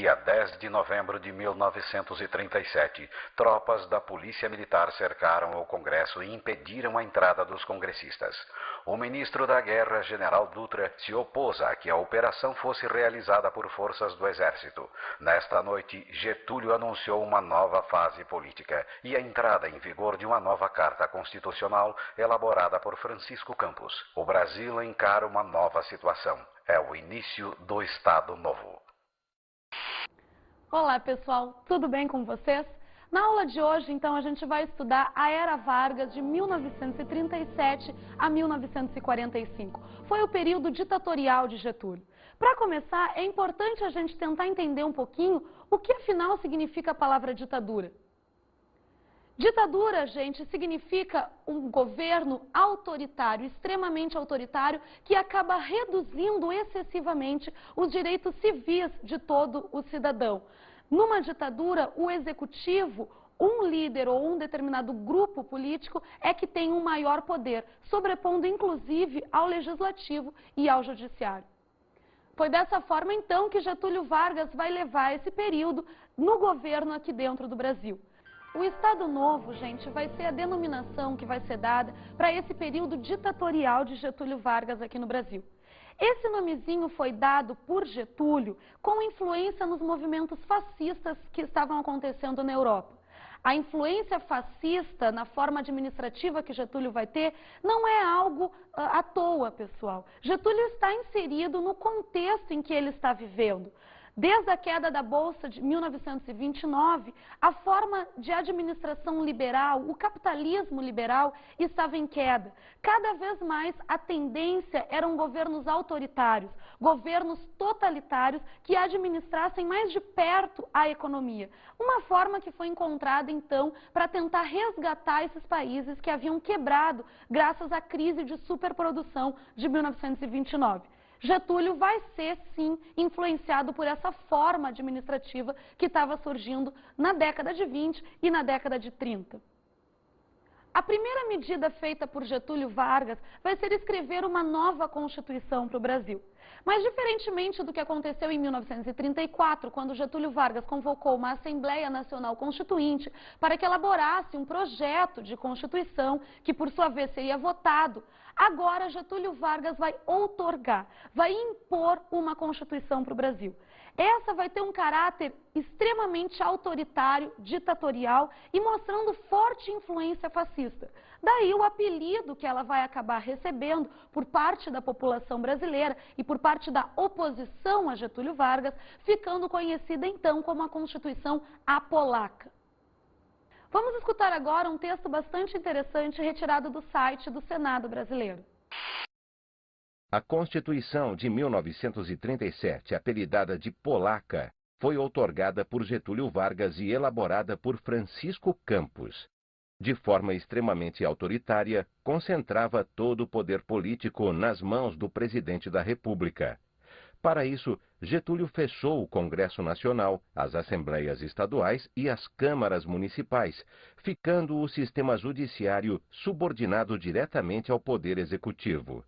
dia 10 de novembro de 1937, tropas da Polícia Militar cercaram o Congresso e impediram a entrada dos congressistas. O ministro da Guerra, General Dutra, se opôs a que a operação fosse realizada por forças do Exército. Nesta noite, Getúlio anunciou uma nova fase política e a entrada em vigor de uma nova Carta Constitucional elaborada por Francisco Campos. O Brasil encara uma nova situação. É o início do Estado Novo. Olá pessoal, tudo bem com vocês? Na aula de hoje, então, a gente vai estudar a Era Vargas de 1937 a 1945. Foi o período ditatorial de Getúlio. Para começar, é importante a gente tentar entender um pouquinho o que afinal significa a palavra ditadura. Ditadura, gente, significa um governo autoritário, extremamente autoritário, que acaba reduzindo excessivamente os direitos civis de todo o cidadão. Numa ditadura, o executivo, um líder ou um determinado grupo político é que tem um maior poder, sobrepondo inclusive ao legislativo e ao judiciário. Foi dessa forma, então, que Getúlio Vargas vai levar esse período no governo aqui dentro do Brasil. O Estado Novo, gente, vai ser a denominação que vai ser dada para esse período ditatorial de Getúlio Vargas aqui no Brasil. Esse nomezinho foi dado por Getúlio com influência nos movimentos fascistas que estavam acontecendo na Europa. A influência fascista na forma administrativa que Getúlio vai ter não é algo à toa, pessoal. Getúlio está inserido no contexto em que ele está vivendo. Desde a queda da Bolsa de 1929, a forma de administração liberal, o capitalismo liberal, estava em queda. Cada vez mais a tendência eram governos autoritários, governos totalitários que administrassem mais de perto a economia. Uma forma que foi encontrada, então, para tentar resgatar esses países que haviam quebrado graças à crise de superprodução de 1929. Getúlio vai ser, sim, influenciado por essa forma administrativa que estava surgindo na década de 20 e na década de 30. A primeira medida feita por Getúlio Vargas vai ser escrever uma nova Constituição para o Brasil. Mas, diferentemente do que aconteceu em 1934, quando Getúlio Vargas convocou uma Assembleia Nacional Constituinte para que elaborasse um projeto de Constituição, que por sua vez seria votado, agora Getúlio Vargas vai outorgar, vai impor uma Constituição para o Brasil. Essa vai ter um caráter extremamente autoritário, ditatorial e mostrando forte influência fascista. Daí o apelido que ela vai acabar recebendo por parte da população brasileira e por parte da oposição a Getúlio Vargas, ficando conhecida então como a Constituição Apolaca. Vamos escutar agora um texto bastante interessante retirado do site do Senado brasileiro. A Constituição de 1937, apelidada de Polaca, foi outorgada por Getúlio Vargas e elaborada por Francisco Campos. De forma extremamente autoritária, concentrava todo o poder político nas mãos do presidente da República. Para isso, Getúlio fechou o Congresso Nacional, as Assembleias Estaduais e as Câmaras Municipais, ficando o sistema judiciário subordinado diretamente ao Poder Executivo.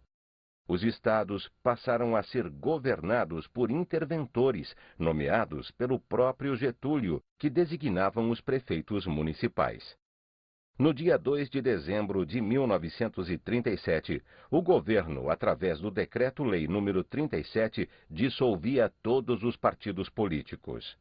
Os estados passaram a ser governados por interventores, nomeados pelo próprio Getúlio, que designavam os prefeitos municipais. No dia 2 de dezembro de 1937, o governo, através do Decreto-Lei nº 37, dissolvia todos os partidos políticos.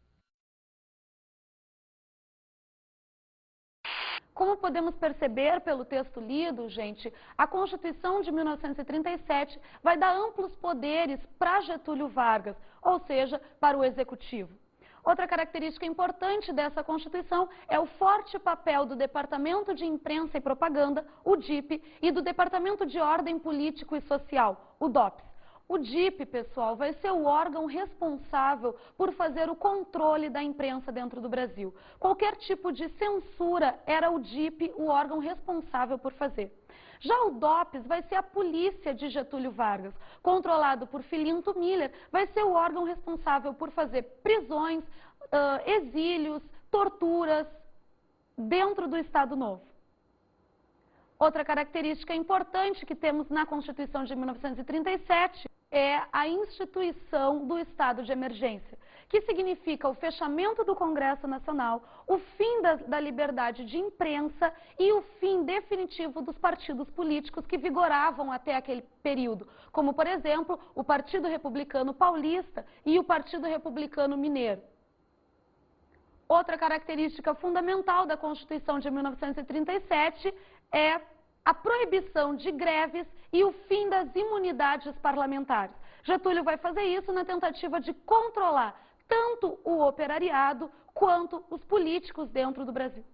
Como podemos perceber pelo texto lido, gente, a Constituição de 1937 vai dar amplos poderes para Getúlio Vargas, ou seja, para o Executivo. Outra característica importante dessa Constituição é o forte papel do Departamento de Imprensa e Propaganda, o DIP, e do Departamento de Ordem Político e Social, o DOPS. O DIP, pessoal, vai ser o órgão responsável por fazer o controle da imprensa dentro do Brasil. Qualquer tipo de censura era o DIP o órgão responsável por fazer. Já o DOPS vai ser a polícia de Getúlio Vargas, controlado por Filinto Miller, vai ser o órgão responsável por fazer prisões, exílios, torturas dentro do Estado Novo. Outra característica importante que temos na Constituição de 1937 é a instituição do estado de emergência, que significa o fechamento do Congresso Nacional, o fim da liberdade de imprensa e o fim definitivo dos partidos políticos que vigoravam até aquele período, como, por exemplo, o Partido Republicano Paulista e o Partido Republicano Mineiro. Outra característica fundamental da Constituição de 1937 é a proibição de greves e o fim das imunidades parlamentares. Getúlio vai fazer isso na tentativa de controlar tanto o operariado quanto os políticos dentro do Brasil.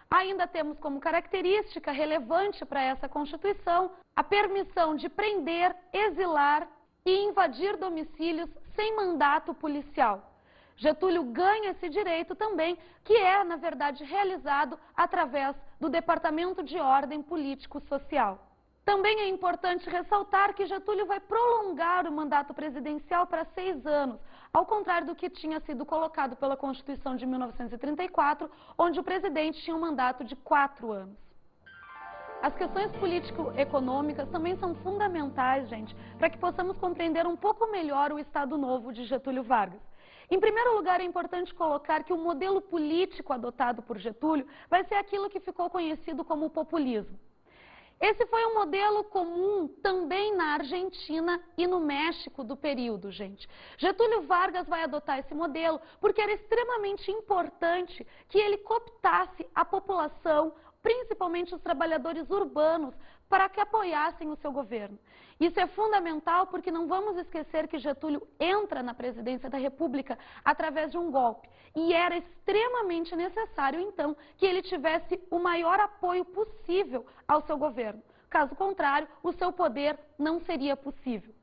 Ainda temos como característica relevante para essa Constituição a permissão de prender, exilar e invadir domicílios sem mandato policial. Getúlio ganha esse direito também, que é, na verdade, realizado através do Departamento de Ordem Político-Social. Também é importante ressaltar que Getúlio vai prolongar o mandato presidencial para 6 anos, ao contrário do que tinha sido colocado pela Constituição de 1934, onde o presidente tinha um mandato de 4 anos. As questões político-econômicas também são fundamentais, gente, para que possamos compreender um pouco melhor o Estado Novo de Getúlio Vargas. Em primeiro lugar, é importante colocar que o modelo político adotado por Getúlio vai ser aquilo que ficou conhecido como o populismo. Esse foi um modelo comum também na Argentina e no México do período, gente. Getúlio Vargas vai adotar esse modelo porque era extremamente importante que ele cooptasse a população, principalmente os trabalhadores urbanos, para que apoiassem o seu governo. Isso é fundamental porque não vamos esquecer que Getúlio entra na presidência da República através de um golpe. E era extremamente necessário, então, que ele tivesse o maior apoio possível ao seu governo. Caso contrário, o seu poder não seria possível.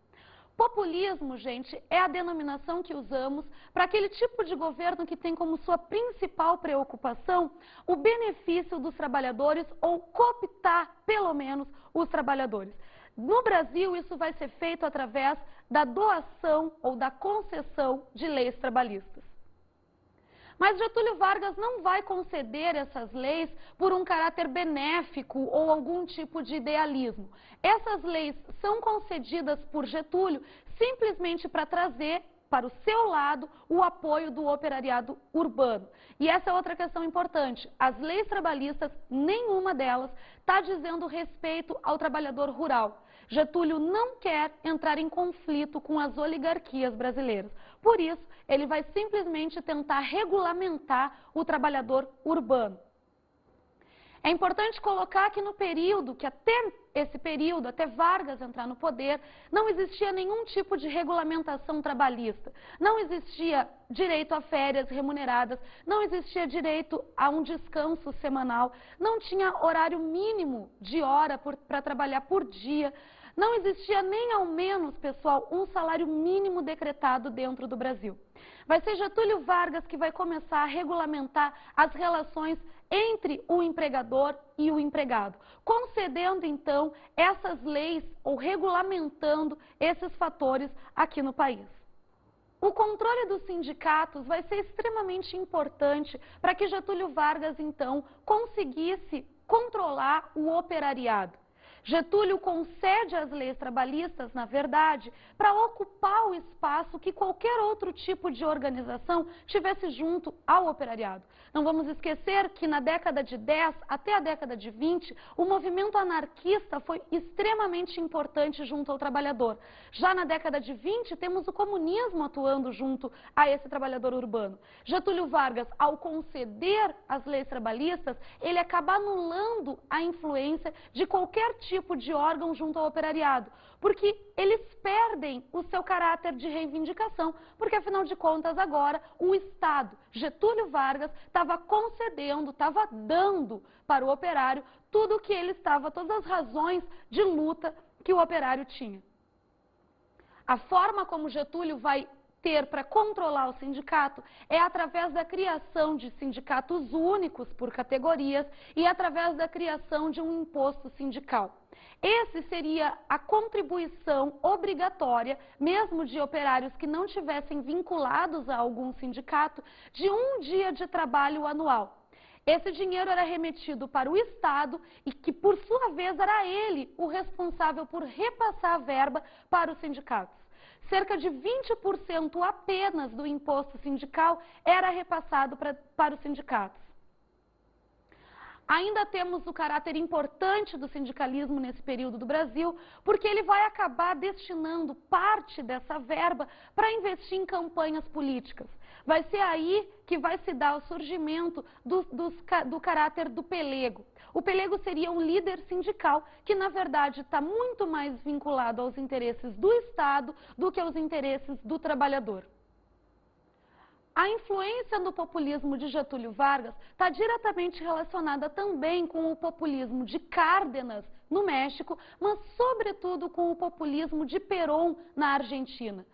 Populismo, gente, é a denominação que usamos para aquele tipo de governo que tem como sua principal preocupação o benefício dos trabalhadores ou cooptar, pelo menos, os trabalhadores. No Brasil, isso vai ser feito através da doação ou da concessão de leis trabalhistas. Mas Getúlio Vargas não vai conceder essas leis por um caráter benéfico ou algum tipo de idealismo. Essas leis são concedidas por Getúlio simplesmente para trazer para o seu lado o apoio do operariado urbano. E essa é outra questão importante. As leis trabalhistas, nenhuma delas está dizendo respeito ao trabalhador rural. Getúlio não quer entrar em conflito com as oligarquias brasileiras. Por isso, ele vai simplesmente tentar regulamentar o trabalhador urbano. É importante colocar que no período, que até esse período, até Vargas entrar no poder, não existia nenhum tipo de regulamentação trabalhista. Não existia direito a férias remuneradas, não existia direito a um descanso semanal, não tinha horário mínimo de hora para trabalhar por dia. Não existia nem ao menos, pessoal, um salário mínimo decretado dentro do Brasil. Vai ser Getúlio Vargas que vai começar a regulamentar as relações entre o empregador e o empregado, concedendo então essas leis ou regulamentando esses fatores aqui no país. O controle dos sindicatos vai ser extremamente importante para que Getúlio Vargas então conseguisse controlar o operariado. Getúlio concede as leis trabalhistas, na verdade, para ocupar o espaço que qualquer outro tipo de organização tivesse junto ao operariado. Não vamos esquecer que na década de 10 até a década de 20, o movimento anarquista foi extremamente importante junto ao trabalhador. Já na década de 20, temos o comunismo atuando junto a esse trabalhador urbano. Getúlio Vargas, ao conceder as leis trabalhistas, ele acaba anulando a influência de qualquer tipo de órgão junto ao operariado, porque eles perdem o seu caráter de reivindicação, porque afinal de contas agora o Estado, Getúlio Vargas, estava concedendo, estava dando para o operário tudo o que ele estava, todas as razões de luta que o operário tinha. A forma como Getúlio vai ter para controlar o sindicato é através da criação de sindicatos únicos por categorias e através da criação de um imposto sindical. Esse seria a contribuição obrigatória, mesmo de operários que não tivessem vinculados a algum sindicato, de um dia de trabalho anual. Esse dinheiro era remetido para o Estado e que, por sua vez, era ele o responsável por repassar a verba para os sindicatos. cerca de 20% apenas do imposto sindical era repassado para os sindicatos. Ainda temos o caráter importante do sindicalismo nesse período do Brasil, porque ele vai acabar destinando parte dessa verba para investir em campanhas políticas. Vai ser aí que vai se dar o surgimento do caráter do pelego. O pelego seria um líder sindical que, na verdade, está muito mais vinculado aos interesses do Estado do que aos interesses do trabalhador. A influência do populismo de Getúlio Vargas está diretamente relacionada também com o populismo de Cárdenas, no México, mas sobretudo com o populismo de Perón, na Argentina.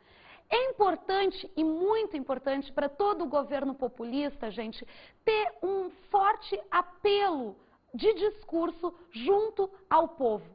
É importante e muito importante para todo o governo populista, gente, ter um forte apelo de discurso junto ao povo.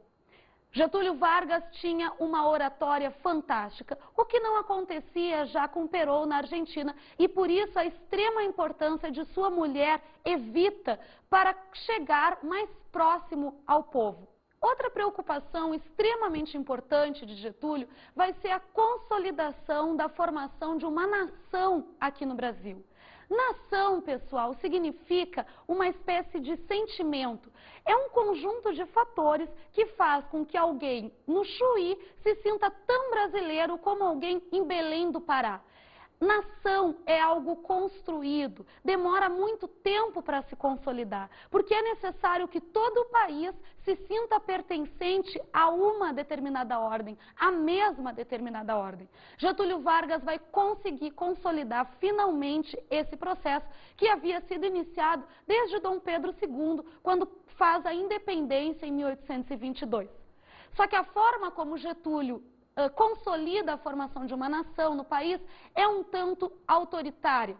Getúlio Vargas tinha uma oratória fantástica, o que não acontecia já com Perón na Argentina, e por isso a extrema importância de sua mulher Evita para chegar mais próximo ao povo. Outra preocupação extremamente importante de Getúlio vai ser a consolidação da formação de uma nação aqui no Brasil. Nação, pessoal, significa uma espécie de sentimento. É um conjunto de fatores que faz com que alguém no Chuí se sinta tão brasileiro como alguém em Belém do Pará. Nação é algo construído, demora muito tempo para se consolidar, porque é necessário que todo o país se sinta pertencente a uma determinada ordem, a mesma determinada ordem. Getúlio Vargas vai conseguir consolidar finalmente esse processo que havia sido iniciado desde Dom Pedro II, quando faz a independência em 1822. Só que a forma como Getúlio consolida a formação de uma nação no país é um tanto autoritária.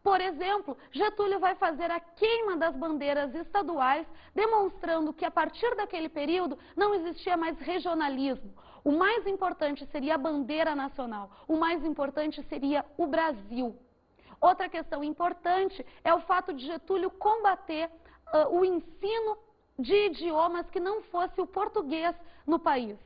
Por exemplo, Getúlio vai fazer a queima das bandeiras estaduais, demonstrando que a partir daquele período não existia mais regionalismo. O mais importante seria a bandeira nacional, o mais importante seria o Brasil. Outra questão importante é o fato de Getúlio combater o ensino de idiomas que não fosse o português no país.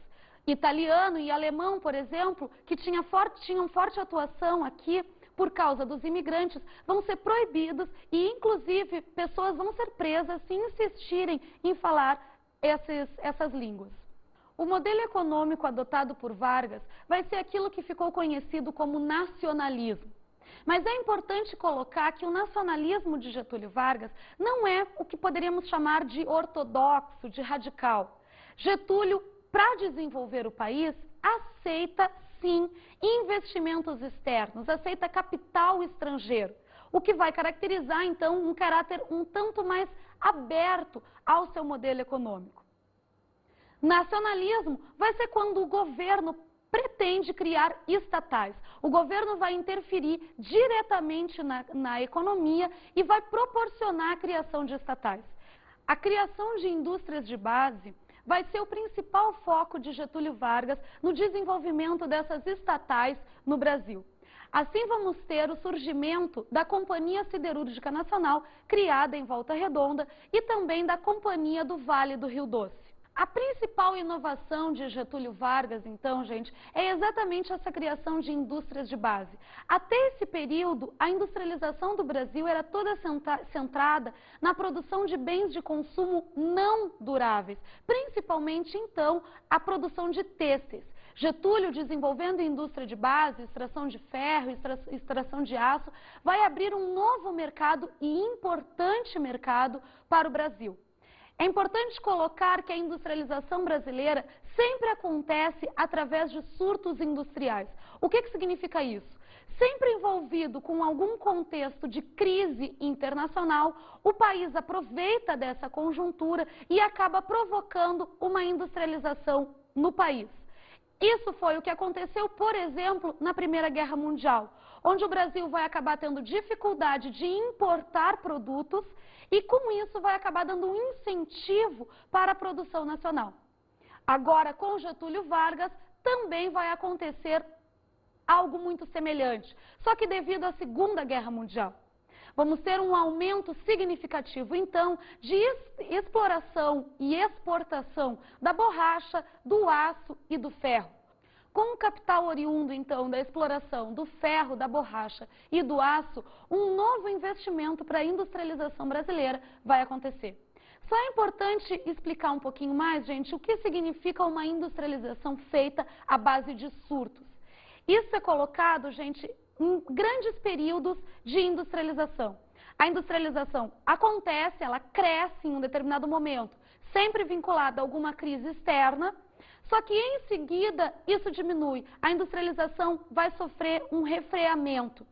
Italiano e alemão, por exemplo, que tinham forte atuação aqui por causa dos imigrantes, vão ser proibidos e, inclusive, pessoas vão ser presas se insistirem em falar essas línguas. O modelo econômico adotado por Vargas vai ser aquilo que ficou conhecido como nacionalismo. Mas é importante colocar que o nacionalismo de Getúlio Vargas não é o que poderíamos chamar de ortodoxo, de radical. Getúlio, para desenvolver o país, aceita, sim, investimentos externos, aceita capital estrangeiro, o que vai caracterizar, então, um caráter um tanto mais aberto ao seu modelo econômico. Nacionalismo vai ser quando o governo pretende criar estatais. O governo vai interferir diretamente na economia e vai proporcionar a criação de estatais. A criação de indústrias de base vai ser o principal foco de Getúlio Vargas no desenvolvimento dessas estatais no Brasil. Assim vamos ter o surgimento da Companhia Siderúrgica Nacional, criada em Volta Redonda, e também da Companhia do Vale do Rio Doce. A principal inovação de Getúlio Vargas, então, gente, é exatamente essa criação de indústrias de base. Até esse período, a industrialização do Brasil era toda centrada na produção de bens de consumo não duráveis, principalmente, então, a produção de têxteis. Getúlio, desenvolvendo a indústria de base, extração de ferro, extração de aço, vai abrir um novo mercado e importante mercado para o Brasil. É importante colocar que a industrialização brasileira sempre acontece através de surtos industriais. O que significa isso? Sempre envolvido com algum contexto de crise internacional, o país aproveita dessa conjuntura e acaba provocando uma industrialização no país. Isso foi o que aconteceu, por exemplo, na Primeira Guerra Mundial, onde o Brasil vai acabar tendo dificuldade de importar produtos e, com isso, vai acabar dando um incentivo para a produção nacional. Agora, com Getúlio Vargas, também vai acontecer algo muito semelhante, só que devido à Segunda Guerra Mundial. Vamos ter um aumento significativo, então, de exploração e exportação da borracha, do aço e do ferro. Com o capital oriundo, então, da exploração do ferro, da borracha e do aço, um novo investimento para a industrialização brasileira vai acontecer. Só é importante explicar um pouquinho mais, gente, o que significa uma industrialização feita à base de surtos. Isso é colocado, gente, em grandes períodos de industrialização. A industrialização acontece, ela cresce em um determinado momento, sempre vinculada a alguma crise externa, só que em seguida isso diminui. A industrialização vai sofrer um refreamento.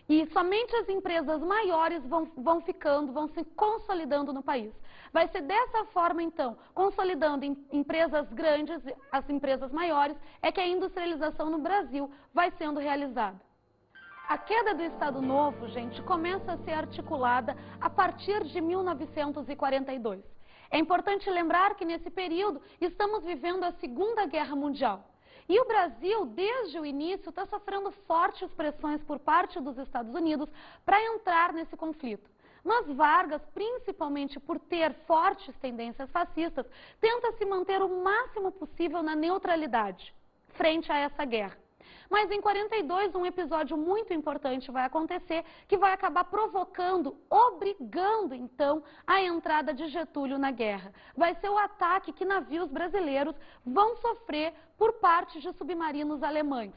E somente as empresas maiores vão se consolidando no país. Vai ser dessa forma, então, consolidando empresas grandes, as empresas maiores, é que a industrialização no Brasil vai sendo realizada. A queda do Estado Novo, gente, começa a ser articulada a partir de 1942. É importante lembrar que nesse período estamos vivendo a Segunda Guerra Mundial. E o Brasil, desde o início, está sofrendo fortes pressões por parte dos Estados Unidos para entrar nesse conflito. Mas Vargas, principalmente por ter fortes tendências fascistas, tenta se manter o máximo possível na neutralidade frente a essa guerra. Mas em 42, um episódio muito importante vai acontecer, que vai acabar provocando, obrigando então a entrada de Getúlio na guerra. Vai ser o ataque que navios brasileiros vão sofrer por parte de submarinos alemães.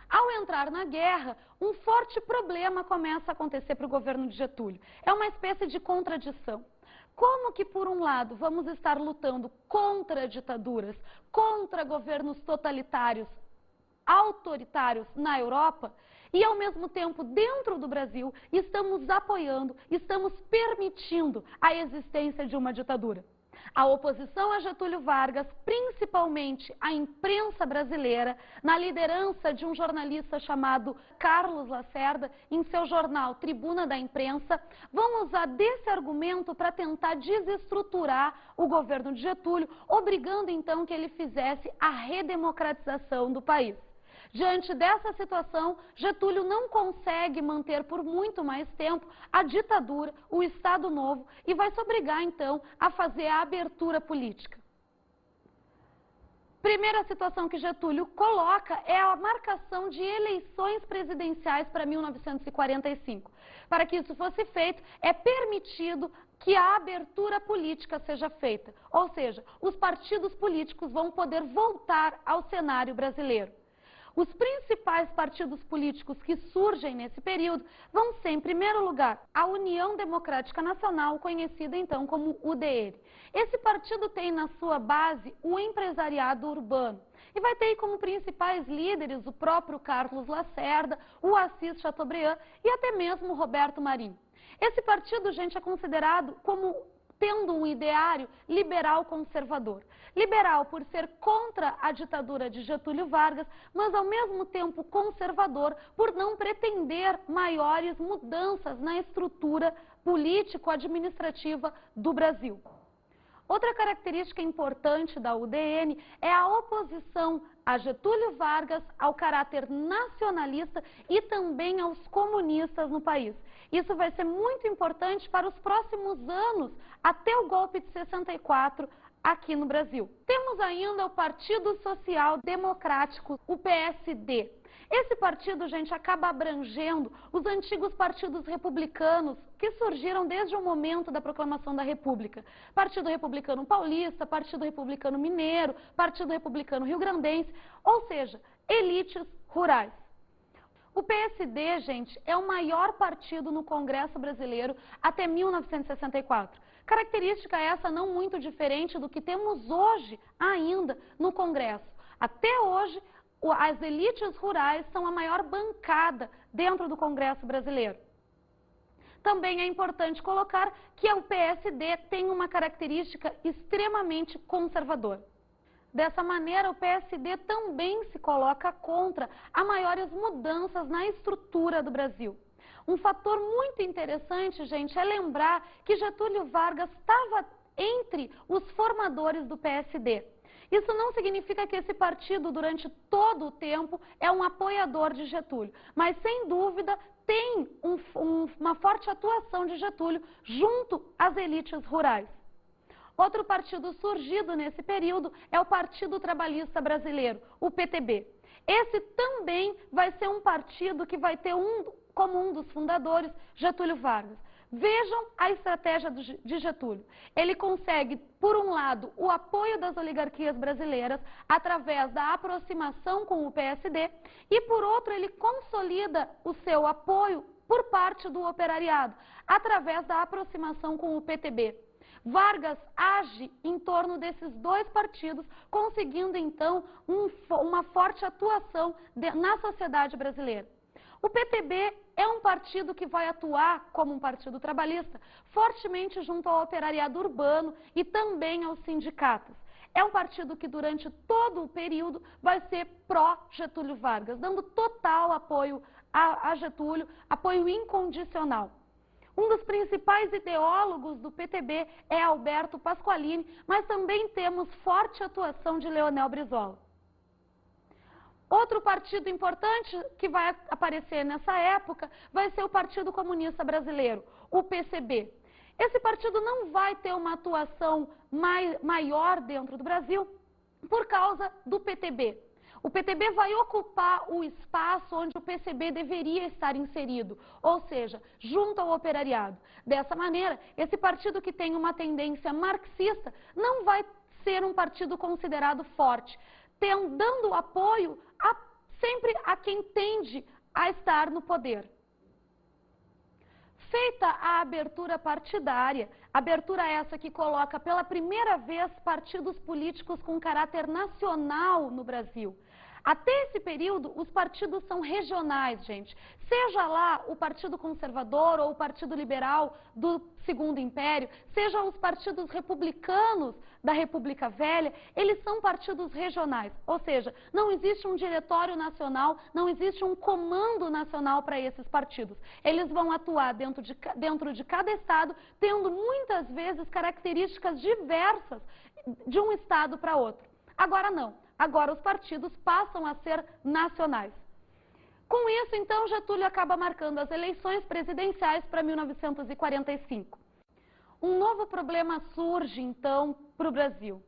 Ao entrar na guerra, um forte problema começa a acontecer para o governo de Getúlio. É uma espécie de contradição. Como que, por um lado, vamos estar lutando contra ditaduras, contra governos totalitários, autoritários na Europa, e ao mesmo tempo, dentro do Brasil, estamos apoiando, estamos permitindo a existência de uma ditadura. A oposição a Getúlio Vargas, principalmente a imprensa brasileira, na liderança de um jornalista chamado Carlos Lacerda, em seu jornal Tribuna da Imprensa, vão usar desse argumento para tentar desestruturar o governo de Getúlio, obrigando então que ele fizesse a redemocratização do país. Diante dessa situação, Getúlio não consegue manter por muito mais tempo a ditadura, o Estado Novo, e vai se obrigar, então, a fazer a abertura política. Primeira situação que Getúlio coloca é a marcação de eleições presidenciais para 1945. Para que isso fosse feito, é permitido que a abertura política seja feita, ou seja, os partidos políticos vão poder voltar ao cenário brasileiro. Os principais partidos políticos que surgem nesse período vão ser, em primeiro lugar, a União Democrática Nacional, conhecida então como UDN. Esse partido tem na sua base o empresariado urbano e vai ter como principais líderes o próprio Carlos Lacerda, o Assis Chateaubriand e até mesmo o Roberto Marinho. Esse partido, gente, é considerado como tendo um ideário liberal conservador. Liberal por ser contra a ditadura de Getúlio Vargas, mas ao mesmo tempo conservador por não pretender maiores mudanças na estrutura político-administrativa do Brasil. Outra característica importante da UDN é a oposição a Getúlio Vargas, ao caráter nacionalista e também aos comunistas no país. Isso vai ser muito importante para os próximos anos, até o golpe de 64 aqui no Brasil. Temos ainda o Partido Social Democrático, o PSD. Esse partido, gente, acaba abrangendo os antigos partidos republicanos que surgiram desde o momento da proclamação da República. Partido Republicano Paulista, Partido Republicano Mineiro, Partido Republicano Rio-Grandense, ou seja, elites rurais. O PSD, gente, é o maior partido no Congresso Brasileiro até 1964. Característica essa não muito diferente do que temos hoje ainda no Congresso. Até hoje, as elites rurais são a maior bancada dentro do Congresso brasileiro. Também é importante colocar que o PSD tem uma característica extremamente conservadora. Dessa maneira, o PSD também se coloca contra a maiores mudanças na estrutura do Brasil. Um fator muito interessante, gente, é lembrar que Getúlio Vargas estava entre os formadores do PSD. Isso não significa que esse partido, durante todo o tempo, é um apoiador de Getúlio, mas, sem dúvida, tem uma forte atuação de Getúlio junto às elites rurais. Outro partido surgido nesse período é o Partido Trabalhista Brasileiro, o PTB. Esse também vai ser um partido que vai ter como um dos fundadores Getúlio Vargas. Vejam a estratégia de Getúlio. Ele consegue, por um lado, o apoio das oligarquias brasileiras através da aproximação com o PSD e, por outro, ele consolida o seu apoio por parte do operariado através da aproximação com o PTB. Vargas age em torno desses dois partidos, conseguindo então uma forte atuação na sociedade brasileira. O PTB é um partido que vai atuar como um partido trabalhista fortemente junto ao operariado urbano e também aos sindicatos. É um partido que durante todo o período vai ser pró-Getúlio Vargas, dando total apoio a Getúlio, apoio incondicional. Um dos principais ideólogos do PTB é Alberto Pasqualini, mas também temos forte atuação de Leonel Brizola. Outro partido importante que vai aparecer nessa época vai ser o Partido Comunista Brasileiro, o PCB. Esse partido não vai ter uma atuação maior dentro do Brasil por causa do PTB. O PTB vai ocupar o espaço onde o PCB deveria estar inserido, ou seja, junto ao operariado. Dessa maneira, esse partido que tem uma tendência marxista não vai ser um partido considerado forte, dando apoio sempre a quem tende a estar no poder. Feita a abertura partidária, abertura essa que coloca pela primeira vez partidos políticos com caráter nacional no Brasil. Até esse período, os partidos são regionais, gente. Seja lá o Partido Conservador ou o Partido Liberal do Segundo Império, sejam os partidos republicanos da República Velha, eles são partidos regionais. Ou seja, não existe um diretório nacional, não existe um comando nacional para esses partidos. Eles vão atuar dentro de cada estado, tendo muitas vezes características diversas de um estado para outro. Agora não. Agora os partidos passam a ser nacionais. Com isso, então, Getúlio acaba marcando as eleições presidenciais para 1945. Um novo problema surge, então, para o Brasil.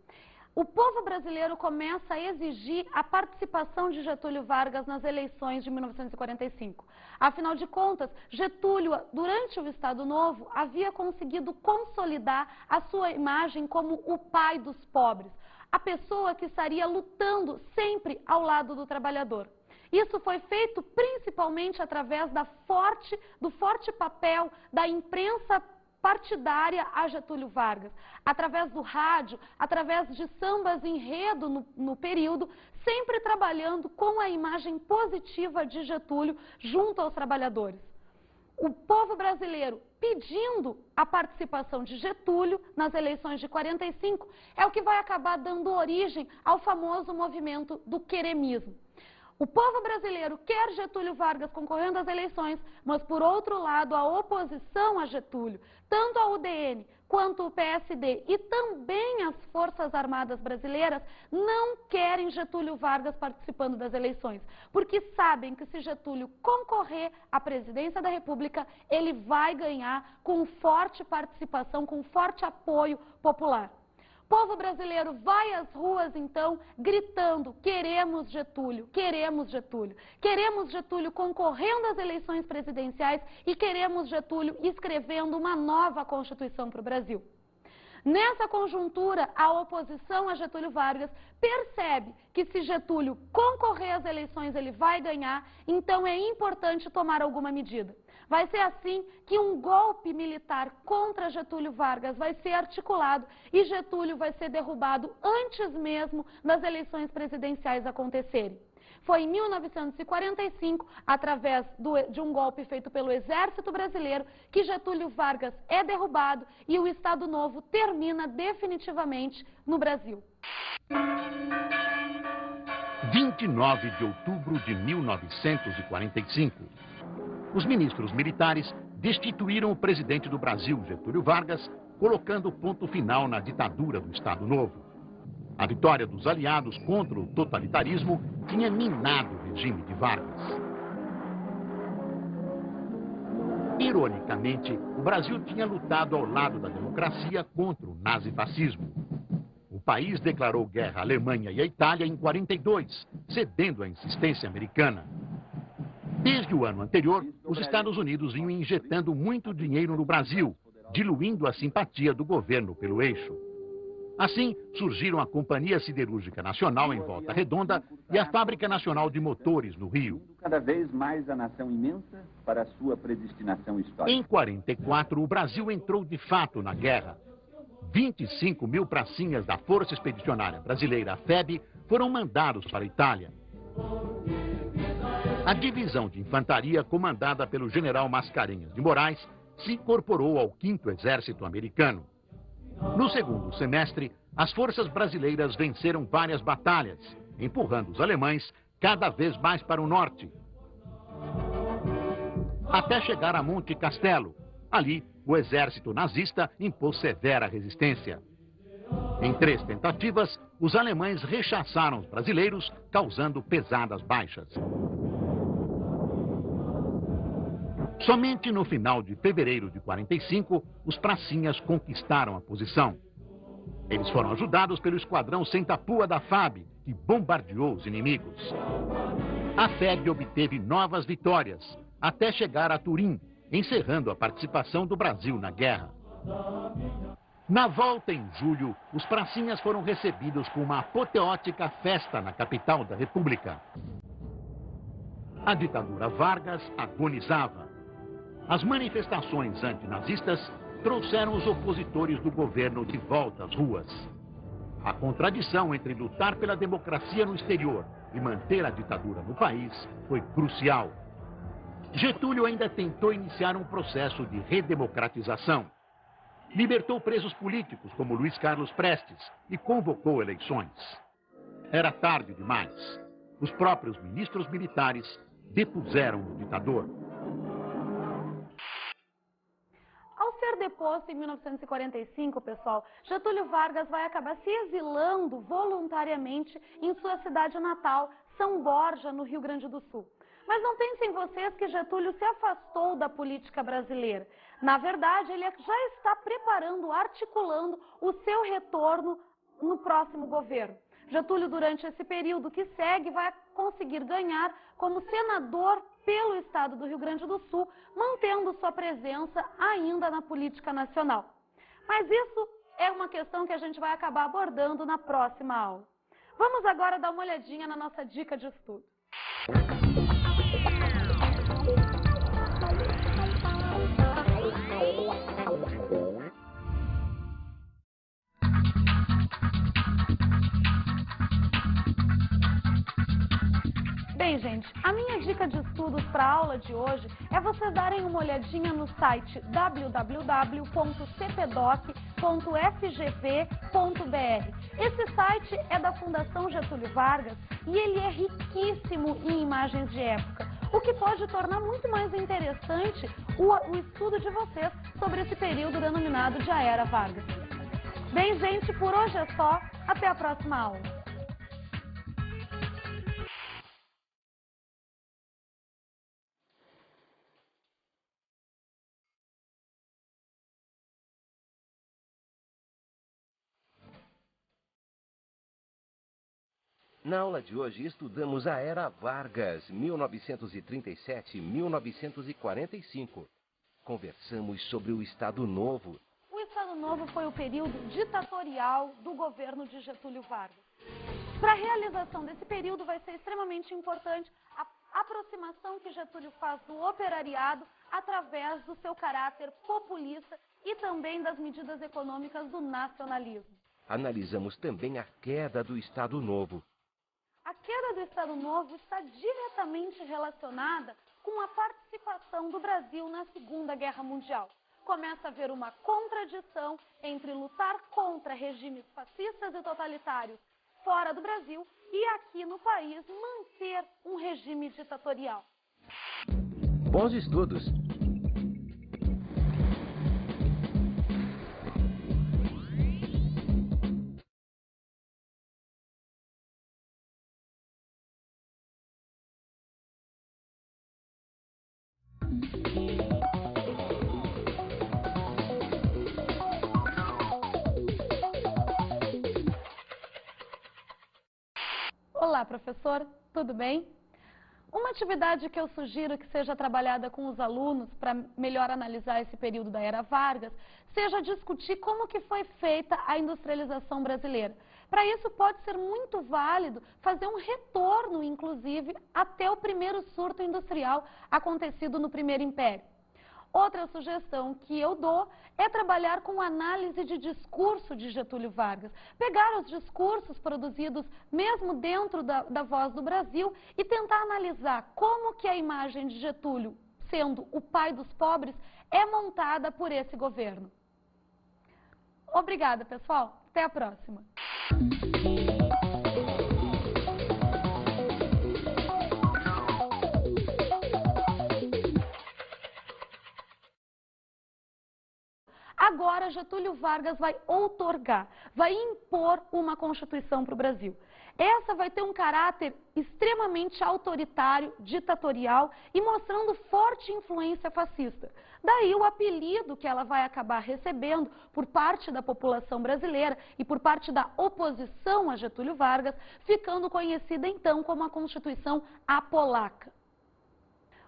O povo brasileiro começa a exigir a participação de Getúlio Vargas nas eleições de 1945. Afinal de contas, Getúlio, durante o Estado Novo, havia conseguido consolidar a sua imagem como o pai dos pobres, a pessoa que estaria lutando sempre ao lado do trabalhador. Isso foi feito principalmente através do forte papel da imprensa partidária a Getúlio Vargas, através do rádio, através de sambas enredo no período, sempre trabalhando com a imagem positiva de Getúlio junto aos trabalhadores. O povo brasileiro pedindo a participação de Getúlio nas eleições de 45 é o que vai acabar dando origem ao famoso movimento do queremismo. O povo brasileiro quer Getúlio Vargas concorrendo às eleições, mas, por outro lado, a oposição a Getúlio, tanto a UDN quanto o PSD e também as Forças Armadas Brasileiras, não querem Getúlio Vargas participando das eleições, porque sabem que se Getúlio concorrer à presidência da República, ele vai ganhar com forte participação, com forte apoio popular. O povo brasileiro vai às ruas, então, gritando: queremos Getúlio, queremos Getúlio. Queremos Getúlio concorrendo às eleições presidenciais e queremos Getúlio escrevendo uma nova Constituição para o Brasil. Nessa conjuntura, a oposição a Getúlio Vargas percebe que se Getúlio concorrer às eleições ele vai ganhar, então é importante tomar alguma medida. Vai ser assim que um golpe militar contra Getúlio Vargas vai ser articulado e Getúlio vai ser derrubado antes mesmo das eleições presidenciais acontecerem. Foi em 1945, através de um golpe feito pelo Exército Brasileiro, que Getúlio Vargas é derrubado e o Estado Novo termina definitivamente no Brasil. 29 de outubro de 1945. Os ministros militares destituíram o presidente do Brasil, Getúlio Vargas, colocando ponto final na ditadura do Estado Novo. A vitória dos aliados contra o totalitarismo tinha minado o regime de Vargas. Ironicamente, o Brasil tinha lutado ao lado da democracia contra o nazifascismo. O país declarou guerra à Alemanha e à Itália em 42, cedendo à insistência americana. Desde o ano anterior, os Estados Unidos vinham injetando muito dinheiro no Brasil, diluindo a simpatia do governo pelo eixo. Assim, surgiram a Companhia Siderúrgica Nacional em Volta Redonda e a Fábrica Nacional de Motores no Rio. Cada vez mais a nação imensa para a sua predestinação histórica. Em 44, o Brasil entrou de fato na guerra. 25 mil pracinhas da Força Expedicionária Brasileira, a FEB, foram mandados para a Itália. A divisão de infantaria, comandada pelo general Mascarenhas de Moraes, se incorporou ao 5º Exército Americano. No segundo semestre, as forças brasileiras venceram várias batalhas, empurrando os alemães cada vez mais para o norte, até chegar a Monte Castelo. Ali, o exército nazista impôs severa resistência. Em 3 tentativas, os alemães rechaçaram os brasileiros, causando pesadas baixas. Somente no final de fevereiro de 45, os pracinhas conquistaram a posição. Eles foram ajudados pelo esquadrão Sentapua da FAB, que bombardeou os inimigos. A FEB obteve novas vitórias, até chegar a Turim, encerrando a participação do Brasil na guerra. Na volta em julho, os pracinhas foram recebidos com uma apoteótica festa na capital da República. A ditadura Vargas agonizava. As manifestações antinazistas trouxeram os opositores do governo de volta às ruas. A contradição entre lutar pela democracia no exterior e manter a ditadura no país foi crucial. Getúlio ainda tentou iniciar um processo de redemocratização. Libertou presos políticos como Luiz Carlos Prestes e convocou eleições. Era tarde demais. Os próprios ministros militares depuseram o ditador. Ao ser deposto em 1945, pessoal, Getúlio Vargas vai acabar se exilando voluntariamente em sua cidade natal, São Borja, no Rio Grande do Sul. Mas não pensem vocês que Getúlio se afastou da política brasileira. Na verdade, ele já está preparando, articulando o seu retorno no próximo governo. Getúlio, durante esse período que segue, vai conseguir ganhar como senador pelo estado do Rio Grande do Sul, mantendo sua presença ainda na política nacional. Mas isso é uma questão que a gente vai acabar abordando na próxima aula. Vamos agora dar uma olhadinha na nossa dica de estudo. Bem, gente, a minha dica de estudos para a aula de hoje é vocês darem uma olhadinha no site www.cpdoc.fgv.br. Esse site é da Fundação Getúlio Vargas e ele é riquíssimo em imagens de época, o que pode tornar muito mais interessante o estudo de vocês sobre esse período denominado de a Era Vargas. Bem, gente, por hoje é só. Até a próxima aula. Na aula de hoje estudamos a Era Vargas, 1937-1945. Conversamos sobre o Estado Novo. O Estado Novo foi o período ditatorial do governo de Getúlio Vargas. Para a realização desse período vai ser extremamente importante a aproximação que Getúlio faz do operariado através do seu caráter populista e também das medidas econômicas do nacionalismo. Analisamos também a queda do Estado Novo. A queda do Estado Novo está diretamente relacionada com a participação do Brasil na Segunda Guerra Mundial. Começa a haver uma contradição entre lutar contra regimes fascistas e totalitários fora do Brasil e aqui no país manter um regime ditatorial. Bons estudos! Olá, professor, tudo bem? Uma atividade que eu sugiro que seja trabalhada com os alunos para melhor analisar esse período da Era Vargas, seja discutir como que foi feita a industrialização brasileira. Para isso pode ser muito válido fazer um retorno, inclusive, até o primeiro surto industrial acontecido no Primeiro Império. Outra sugestão que eu dou é trabalhar com análise de discurso de Getúlio Vargas. Pegar os discursos produzidos mesmo dentro da Voz do Brasil e tentar analisar como que a imagem de Getúlio, sendo o pai dos pobres, é montada por esse governo. Obrigada, pessoal. Até a próxima. Agora, Getúlio Vargas vai outorgar, vai impor uma Constituição para o Brasil. Essa vai ter um caráter extremamente autoritário, ditatorial e mostrando forte influência fascista. Daí o apelido que ela vai acabar recebendo por parte da população brasileira e por parte da oposição a Getúlio Vargas, ficando conhecida então como a Constituição Apolaca.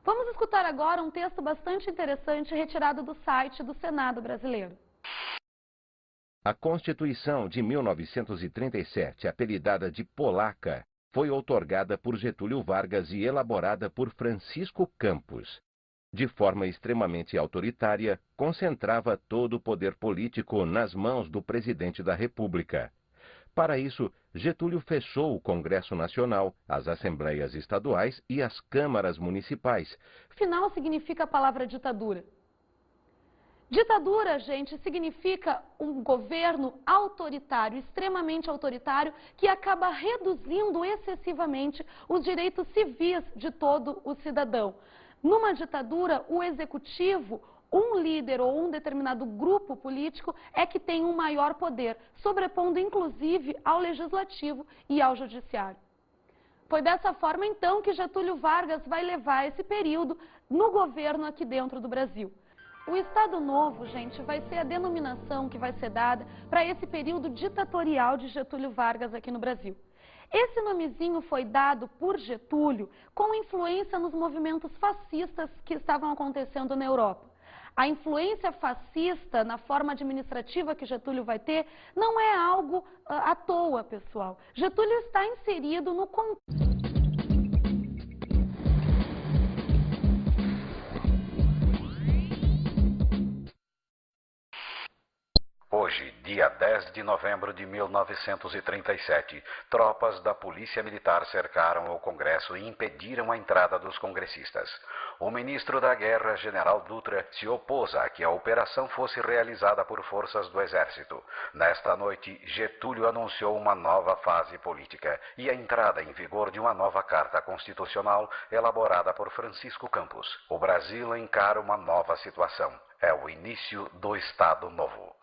Vamos escutar agora um texto bastante interessante retirado do site do Senado brasileiro. A Constituição de 1937, apelidada de Polaca, foi outorgada por Getúlio Vargas e elaborada por Francisco Campos. De forma extremamente autoritária, concentrava todo o poder político nas mãos do presidente da República. Para isso, Getúlio fechou o Congresso Nacional, as Assembleias Estaduais e as Câmaras Municipais. Afinal, significa a palavra ditadura. Ditadura, gente, significa um governo autoritário, extremamente autoritário, que acaba reduzindo excessivamente os direitos civis de todo o cidadão. Numa ditadura, o executivo, um líder ou um determinado grupo político é que tem um maior poder, sobrepondo inclusive ao legislativo e ao judiciário. Foi dessa forma então que Getúlio Vargas vai levar esse período no governo aqui dentro do Brasil. O Estado Novo, gente, vai ser a denominação que vai ser dada para esse período ditatorial de Getúlio Vargas aqui no Brasil. Esse nomezinho foi dado por Getúlio com influência nos movimentos fascistas que estavam acontecendo na Europa. A influência fascista na forma administrativa que Getúlio vai ter não é algo à toa, pessoal. Getúlio está inserido no contexto. Hoje, dia 10 de novembro de 1937, tropas da Polícia Militar cercaram o Congresso e impediram a entrada dos congressistas. O ministro da Guerra, General Dutra, se opôs a que a operação fosse realizada por forças do Exército. Nesta noite, Getúlio anunciou uma nova fase política e a entrada em vigor de uma nova Carta Constitucional elaborada por Francisco Campos. O Brasil encara uma nova situação. É o início do Estado Novo.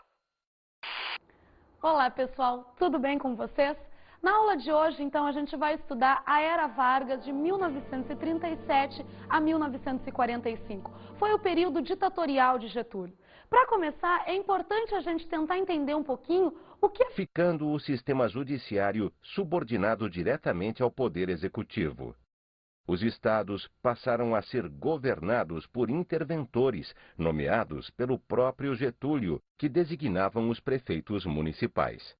Olá, pessoal, tudo bem com vocês? Na aula de hoje, então, a gente vai estudar a Era Vargas de 1937 a 1945. Foi o período ditatorial de Getúlio. Para começar, é importante a gente tentar entender um pouquinho o que... Ficando o sistema judiciário subordinado diretamente ao poder executivo. Os estados passaram a ser governados por interventores, nomeados pelo próprio Getúlio, que designavam os prefeitos municipais.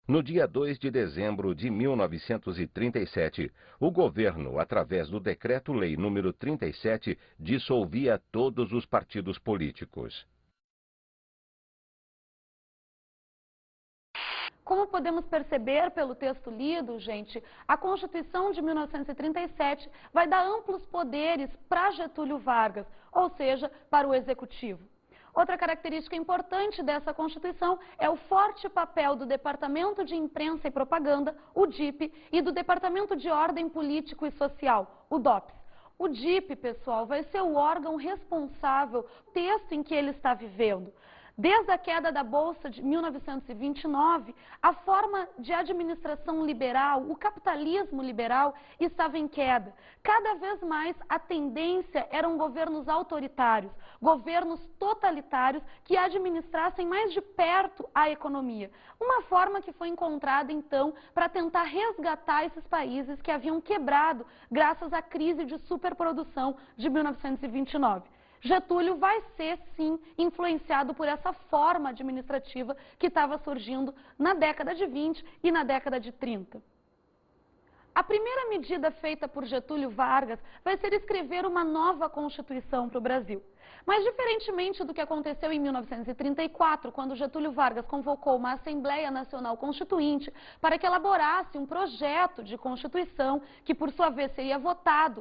No dia 2 de dezembro de 1937, o governo, através do Decreto-Lei nº 37, dissolvia todos os partidos políticos. Como podemos perceber pelo texto lido, gente, a Constituição de 1937 vai dar amplos poderes para Getúlio Vargas, ou seja, para o Executivo. Outra característica importante dessa Constituição é o forte papel do Departamento de Imprensa e Propaganda, o DIP, e do Departamento de Ordem Político e Social, o DOPS. O DIP, pessoal, vai ser o órgão responsável pelo texto em que ele está vivendo. Desde a queda da Bolsa de 1929, a forma de administração liberal, o capitalismo liberal, estava em queda. Cada vez mais a tendência eram governos autoritários, governos totalitários que administrassem mais de perto a economia. Uma forma que foi encontrada, então, para tentar resgatar esses países que haviam quebrado graças à crise de superprodução de 1929. Getúlio vai ser, sim, influenciado por essa forma administrativa que estava surgindo na década de 20 e na década de 30. A primeira medida feita por Getúlio Vargas vai ser escrever uma nova Constituição para o Brasil. Mas, diferentemente do que aconteceu em 1934, quando Getúlio Vargas convocou uma Assembleia Nacional Constituinte para que elaborasse um projeto de Constituição que, por sua vez, seria votado